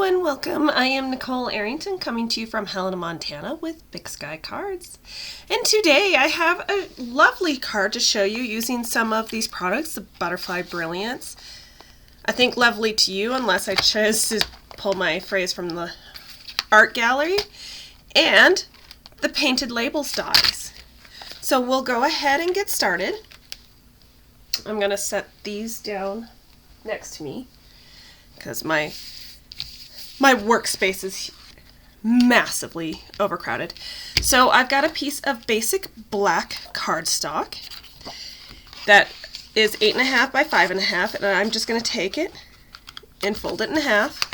and welcome. I am Nicole Arrington coming to you from Helena, Montana with Big Sky Cards. And today I have a lovely card to show you using some of these products, the Butterfly Brilliance. I think lovely to you unless I chose to pull my phrase from the art gallery, and the Painted Labels dies. So we'll go ahead and get started. I'm going to set these down next to me because my workspace is massively overcrowded. So I've got a piece of basic black cardstock that is 8.5 by 5.5, and I'm just going to take it and fold it in half.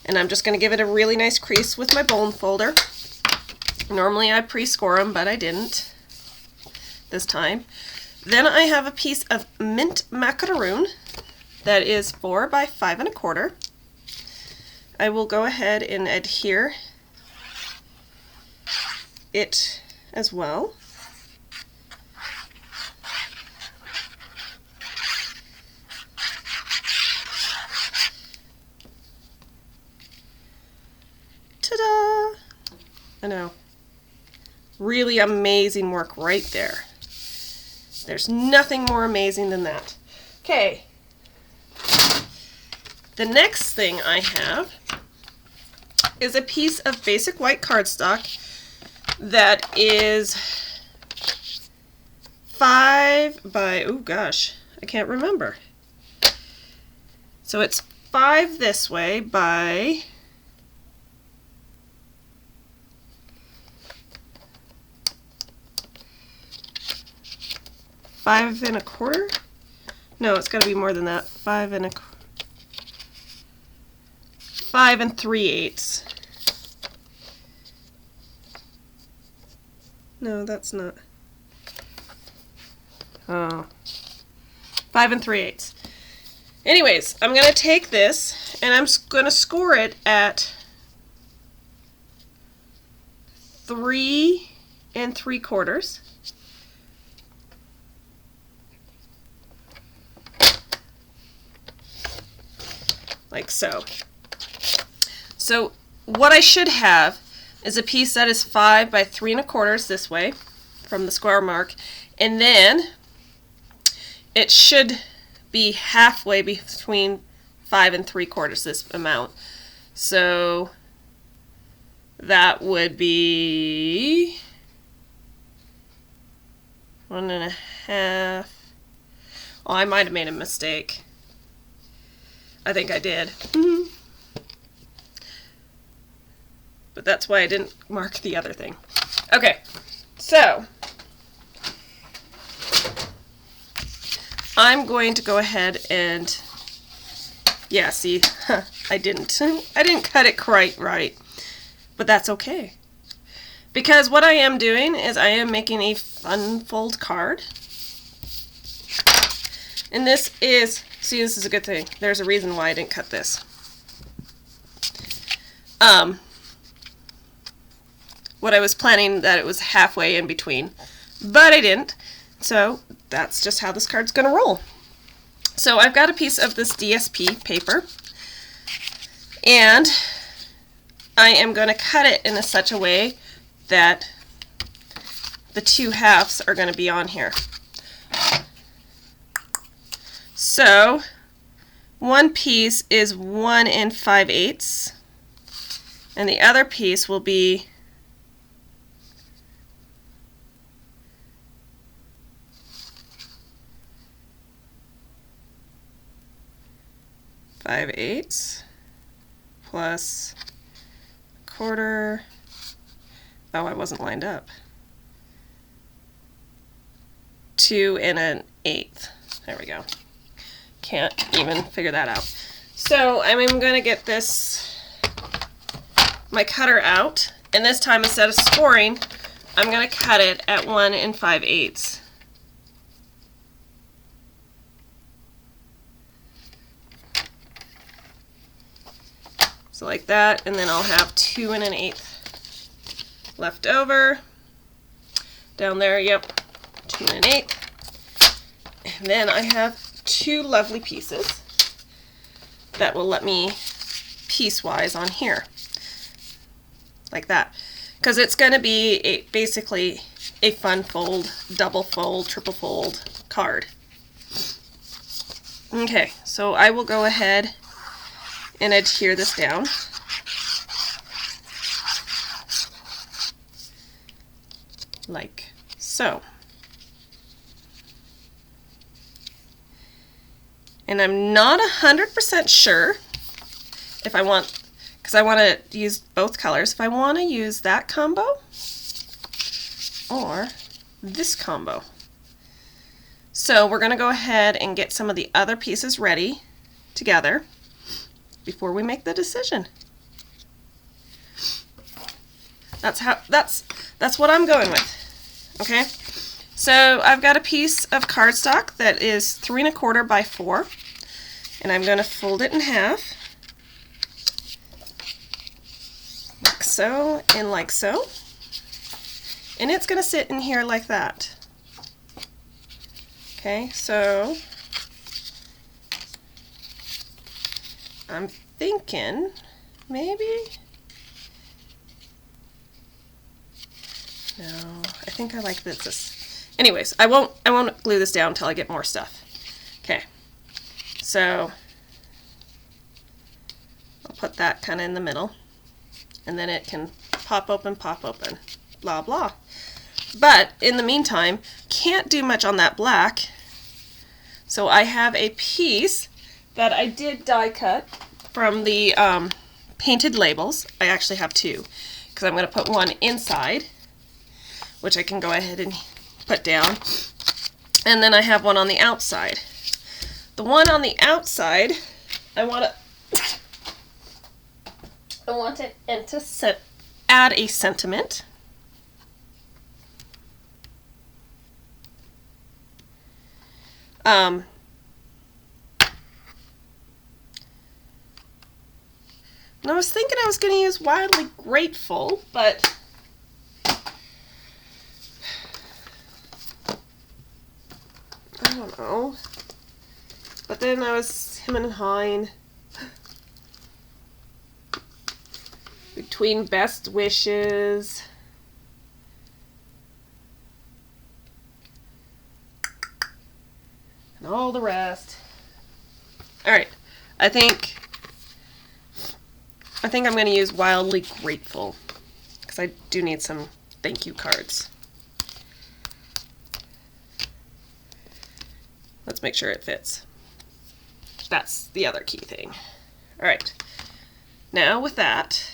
And I'm just going to give it a really nice crease with my bone folder. Normally I pre-score them, but I didn't this time. Then I have a piece of mint macaroon that is 4 by 5.25. I will go ahead and adhere it as well. Ta-da! I know. Really amazing work right there. There's nothing more amazing than that. Okay. The next thing I have is a piece of basic white cardstock that is 5 by, oh gosh, I can't remember. So it's 5 this way by 5.25. No, it's got to be more than that. 5 3/8. No, that's not. Oh. 5 3/8. Anyways, I'm going to take this and I'm going to score it at 3 3/4. Like so. So what I should have is a piece that is 5 by 3.25 this way from the square mark, and then it should be halfway between 5 3/4 this amount. So that would be 1.5. Oh, I might have made a mistake. I think I did. But that's why I didn't mark the other thing. Okay, so I'm going to go ahead and, yeah, see, I didn't cut it quite right, but that's okay. Because what I am doing is I am making a fun fold card. And this is, see, this is a good thing. There's a reason why I didn't cut this. What I was planning that it was halfway in between, but I didn't. So that's just how this card's going to roll. So I've got a piece of this DSP paper, and I am going to cut it in such a way that the two halves are going to be on here. So one piece is 1 5/8, and the other piece will be 5/8 plus 1/4. Oh, I wasn't lined up. 2 1/8. There we go. Can't even figure that out. So I'm going to get my cutter out, and this time instead of scoring, I'm going to cut it at 1 5/8. So like that, and then I'll have 2 1/8 left over. Down there, yep, 2 1/8. And then I have two lovely pieces that will let me piecewise on here, like that, because it's going to be basically a fun fold, double fold, triple fold card. Okay, so I will go ahead and adhere this down. Like so. And I'm not 100% sure if I want, because I want to use both colors, if I want to use that combo or this combo. So we're going to go ahead and get some of the other pieces ready together before we make the decision. That's what I'm going with. Okay, so I've got a piece of cardstock that is 3 1/4 by 4, and I'm going to fold it in half, like so and like so, and it's going to sit in here like that. Okay, so I'm thinking maybe, no, I think I like this. Anyways, I won't glue this down until I get more stuff. Okay, so I'll put that kind of in the middle, and then it can pop open, blah blah. But in the meantime, can't do much on that black, so I have a piece that I did die cut from the painted labels. I actually have two, because I'm going to put one inside, which I can go ahead and put down, and then I have one on the outside. The one on the outside, I want it to add a sentiment. And I was thinking I was going to use Wildly Grateful, but I don't know. But then I was hemming and hawing between Best Wishes and all the rest. Alright, I think I'm going to use Wildly Grateful, because I do need some thank you cards. Let's make sure it fits. That's the other key thing. Alright, now with that,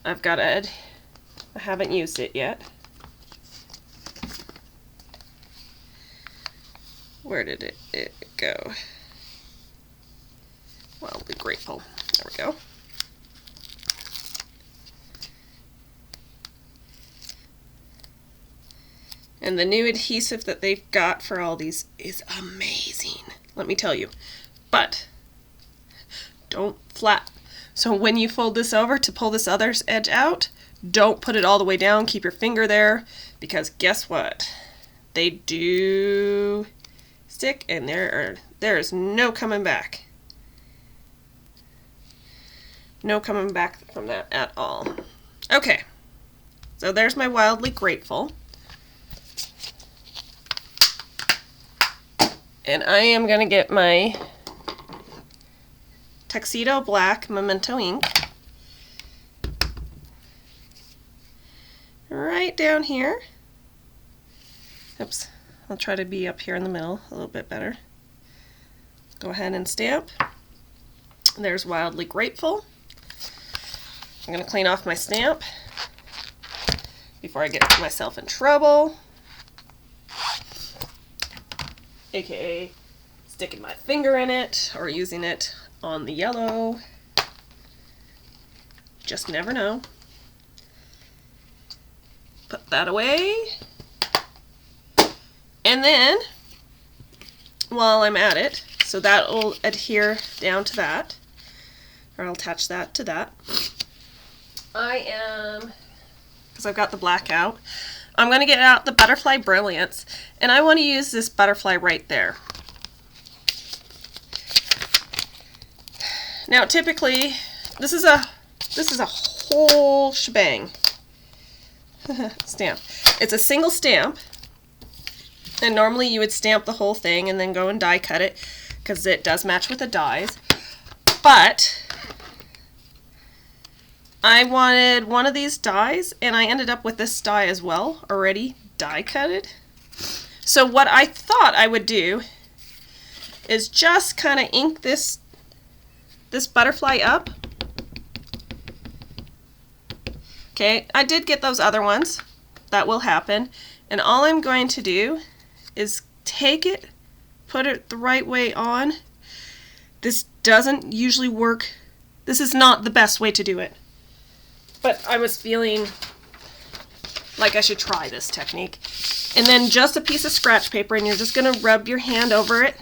I've got I haven't used it yet. Where did it go? Wildly Grateful. There we go. And the new adhesive that they've got for all these is amazing, let me tell you. But don't flap. So when you fold this over to pull this other edge out, don't put it all the way down. Keep your finger there, because guess what? They do stick, and there is no coming back. No coming back from that at all. Okay, so there's my Wildly Grateful. And I am going to get my Tuxedo Black Memento ink right down here. Oops, I'll try to be up here in the middle a little bit better. Go ahead and stamp. There's Wildly Grateful. I'm going to clean off my stamp before I get myself in trouble. AKA sticking my finger in it or using it on the yellow. Just never know. Put that away. And then, while I'm at it, so that will adhere down to that, or I'll attach that to that. Because I've got the black out, I'm going to get out the Butterfly Brilliance, and I want to use this butterfly right there. Now typically this is a whole shebang stamp. It's a single stamp, and normally you would stamp the whole thing and then go and die cut it because it does match with the dies. But I wanted one of these dies, and I ended up with this die as well, already die cutted. So what I thought I would do is just kind of ink this butterfly up. Okay, I did get those other ones. That will happen. And all I'm going to do is take it, put it the right way on. This doesn't usually work. This is not the best way to do it. But I was feeling like I should try this technique. And then just a piece of scratch paper, and you're just going to rub your hand over it.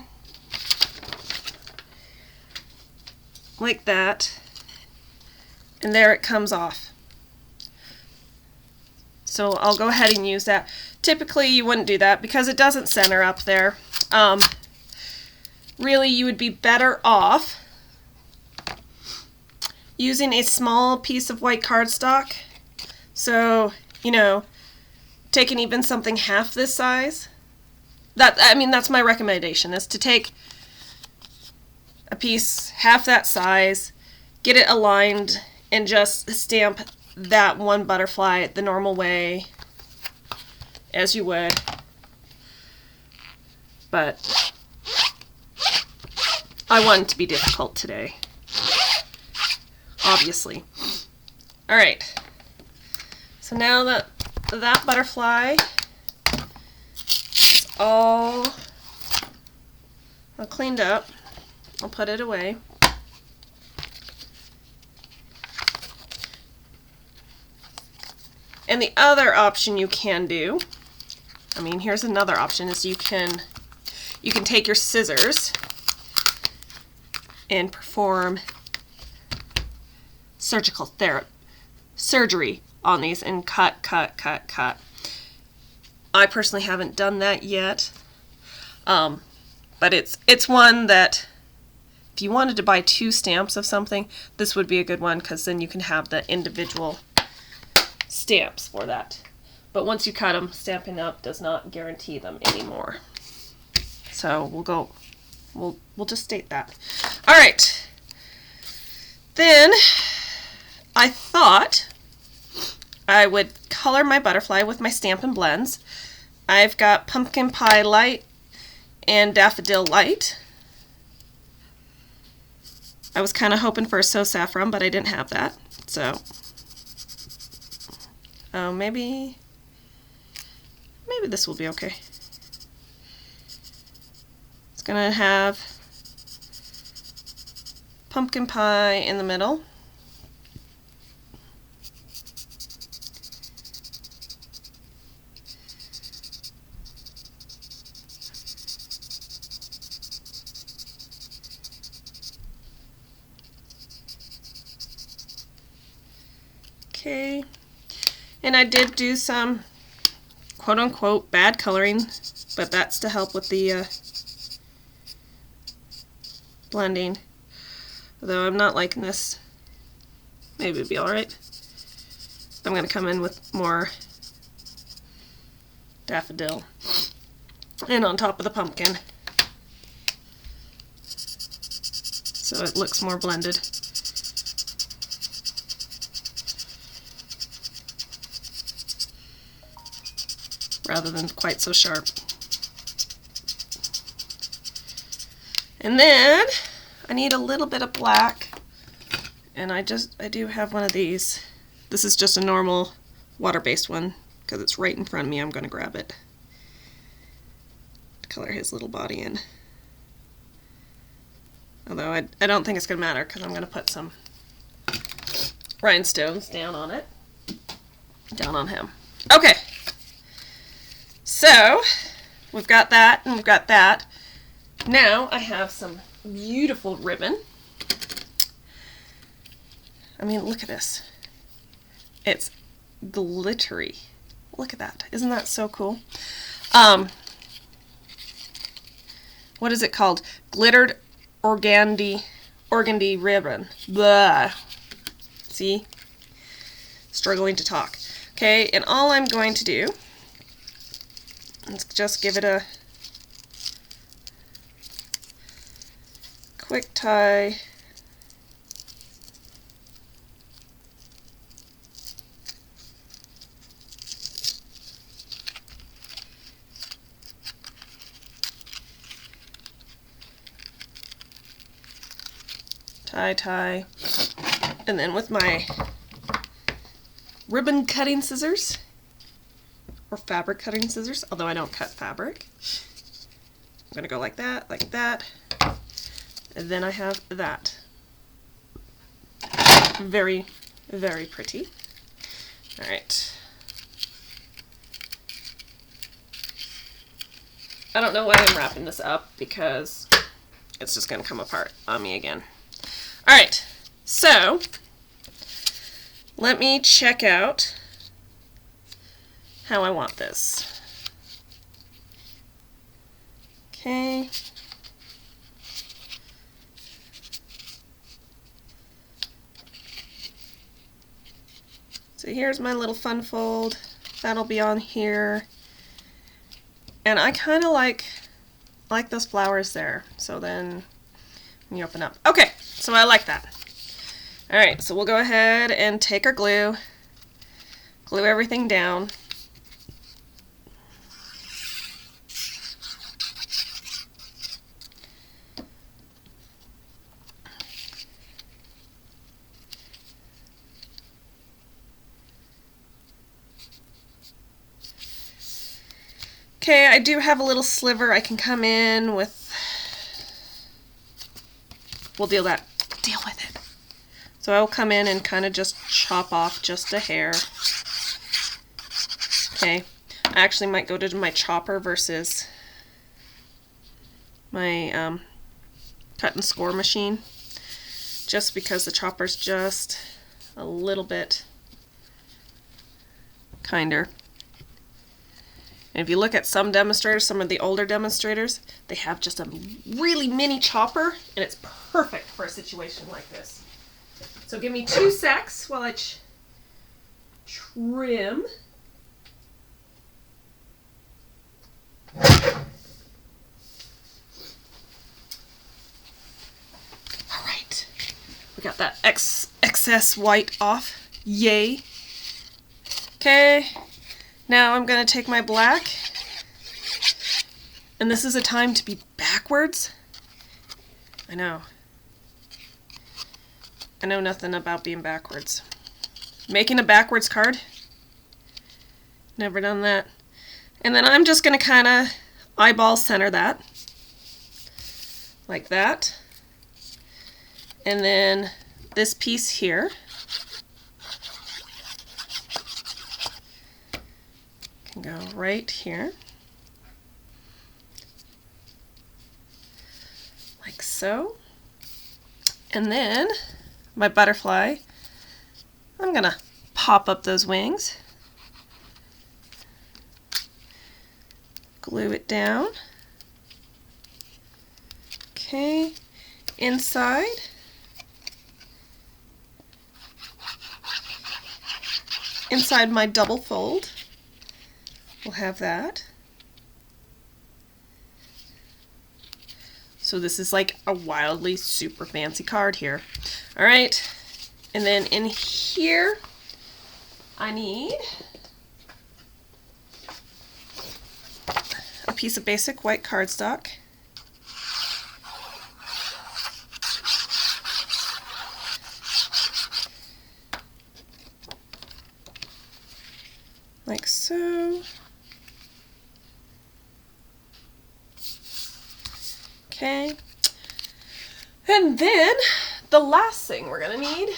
Like that. And there it comes off. So I'll go ahead and use that. Typically you wouldn't do that because it doesn't center up there. Really, you would be better off using a small piece of white cardstock. So, you know, taking even something half this size. That's my recommendation, is to take a piece half that size, get it aligned, and just stamp that one butterfly the normal way as you would. But I want it to be difficult today, obviously. Alright, so now that butterfly is all cleaned up, I'll put it away. And the other option you can do, here's another option, is you can take your scissors and perform surgery on these and cut. I personally haven't done that yet, but it's one that if you wanted to buy 2 stamps of something, this would be a good one, because then you can have the individual stamps for that. But once you cut them, Stampin' Up! Does not guarantee them anymore. So we'll just state that. Alright. Then I thought I would color my butterfly with my Stampin' Blends. I've got Pumpkin Pie Light and Daffodil Light. I was kind of hoping for a So Saffron, but I didn't have that. So maybe this will be okay. It's gonna have pumpkin pie in the middle. Okay. And I did do some quote-unquote bad coloring, but that's to help with the blending. Although I'm not liking this. Maybe it'll be alright. I'm going to come in with more daffodil and on top of the pumpkin, so it looks more blended. Rather than quite so sharp. And then I need a little bit of black, and I do have one of these. This is just a normal water-based one because it's right in front of me. I'm going to grab it to color his little body in. Although I don't think it's going to matter because I'm going to put some rhinestones down on it. Down on him. Okay. So, we've got that, and we've got that. Now, I have some beautiful ribbon. Look at this. It's glittery. Look at that. Isn't that so cool? What is it called? Glittered Organdy ribbon. Blah. See? Struggling to talk. Okay, and all I'm going to do is just give it a quick tie. Tie, and then with my ribbon cutting scissors, or fabric cutting scissors, although I don't cut fabric, I'm going to go like that, and then I have that. Very, very pretty. Alright. I don't know why I'm wrapping this up, because it's just going to come apart on me again. Alright, so let me check out how I want this. Okay. So here's my little fun fold. That'll be on here. And I kind of like those flowers there. So then when you open up. Okay, so I like that. Alright, so we'll go ahead and take our glue everything down. Okay, I do have a little sliver I can come in with. We'll deal with it. So I'll come in and kind of just chop off just a hair. Okay, I actually might go to my chopper versus my cut and score machine, just because the chopper's just a little bit kinder. And if you look at some demonstrators, some of the older demonstrators, they have just a really mini chopper, and it's perfect for a situation like this. So give me 2 secs while I trim. Alright, we got that excess white off. Yay. Okay. Now I'm going to take my black, and this is a time to be backwards. I know nothing about being backwards. Making a backwards card, never done that. And then I'm just going to kind of eyeball center that, like that. And then this piece here, go right here, like so. And then my butterfly, I'm gonna pop up those wings, glue it down. Okay, inside. Inside my double fold, we'll have that. So this is like a wildly super fancy card here. All right, and then in here, I need a piece of basic white cardstock. Like so. Okay. And then the last thing we're gonna need,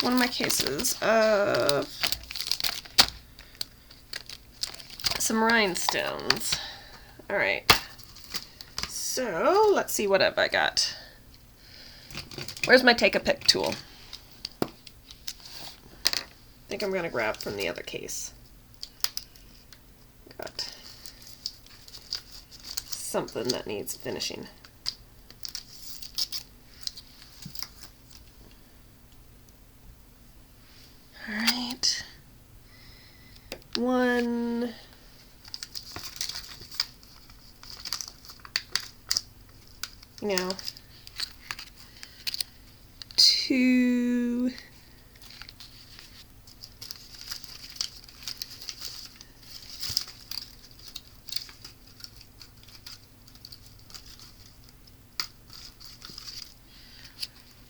one of my cases of some rhinestones. All right. So let's see what have I got. Where's my take a pick tool? I think I'm gonna grab from the other case. Got something that needs finishing. 1, 2,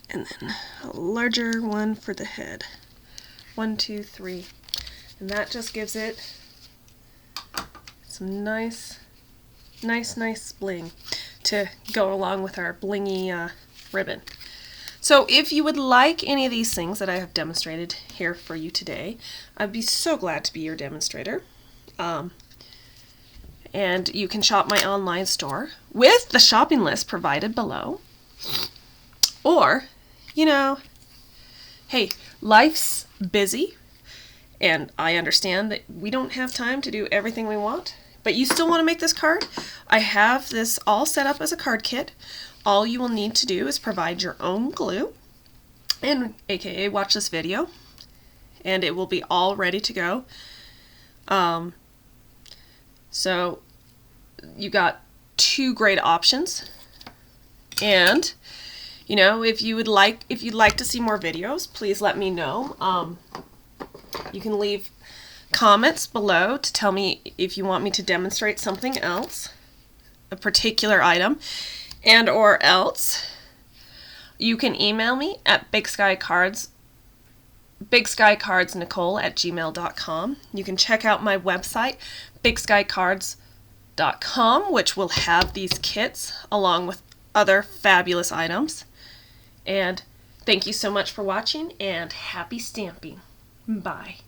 and then a larger one for the head. 1, 2, 3. And that just gives it some nice bling to go along with our blingy ribbon. So if you would like any of these things that I have demonstrated here for you today, I'd be so glad to be your demonstrator. And you can shop my online store with the shopping list provided below. Or, hey, life's busy, and I understand that we don't have time to do everything we want, but you still want to make this card? I have this all set up as a card kit. All you will need to do is provide your own glue, and aka watch this video, and it will be all ready to go. So you got 2 great options, and if you'd like to see more videos, please let me know. You can leave comments below to tell me if you want me to demonstrate something else, a particular item, and or else you can email me at bigskycardsnicole@gmail.com. You can check out my website, bigskycards.com, which will have these kits along with other fabulous items. And thank you so much for watching, and happy stamping. Bye.